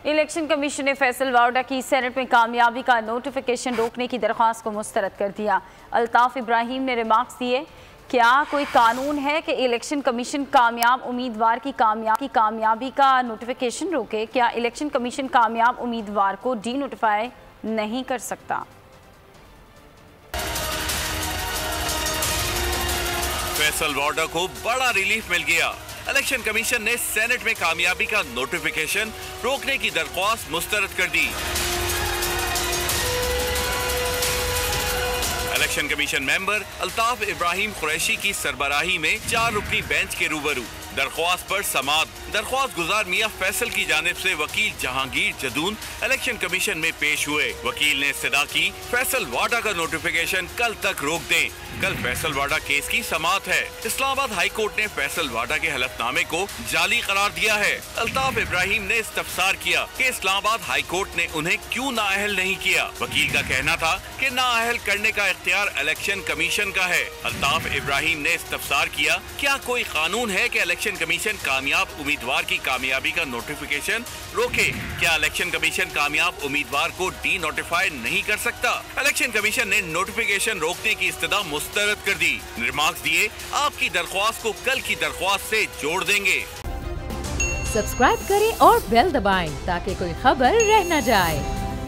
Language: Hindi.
इलेक्शन कमीशन ने फैसल वाडा की सेनेट में कामयाबी का नोटिफिकेशन रोकने की दरख्वास्त को मुस्तरद कर दिया। अल्ताफ इब्राहिम ने रिमार्क्स दिए, क्या कोई कानून है कि इलेक्शन कमीशन कामयाब उम्मीदवार की कामयाबी का नोटिफिकेशन रोके? क्या इलेक्शन कमीशन कामयाब उम्मीदवार को डी नोटिफाई नहीं कर सकता? फैसल वाडा को बड़ा रिलीफ मिल गया। इलेक्शन कमीशन ने सेनेट में कामयाबी का नोटिफिकेशन रोकने की दरख्वास्त मुस्तरद कर दी। Election commission member Altaf Ibrahim Qureshi की सरबराही में 4 रुकनी बेंच के रूबरू दरख्वास्त पर समाअत। दरख्वास्त गुजार मियां फैसल की जानिब से वकील जहांगीर जदून इलेक्शन कमीशन में पेश हुए। वकील ने इस्तदा की फैसल वाडा का नोटिफिकेशन कल तक रोक दें। कल फैसल वाडा केस की समाअत है। इस्लामाबाद हाई कोर्ट ने फैसल वाडा के हलफनामे को जाली करार दिया है। अल्ताफ इब्राहिम ने इस्तफसार किया कि इस्लामाबाद हाई कोर्ट ने उन्हें क्यों नाअहल नहीं किया। वकील का कहना था कि नाअहल करने का इख्तियार इलेक्शन कमीशन का है। अल्ताफ इब्राहिम ने इस्तफसार किया, क्या कोई कानून है कि इलेक्शन कमीशन कामयाब उम्मीदवार की कामयाबी का नोटिफिकेशन रोके? क्या इलेक्शन कमीशन कामयाब उम्मीदवार को डी नोटिफाई नहीं कर सकता? इलेक्शन कमीशन ने नोटिफिकेशन रोकने की इस्तदा मुस्तरद कर दी। रिमार्क्स दिए, आपकी दरख्वास्त को कल की दरख्वास्त से जोड़ देंगे। सब्सक्राइब करें और बेल दबाएं ताकि कोई खबर रह न जाए।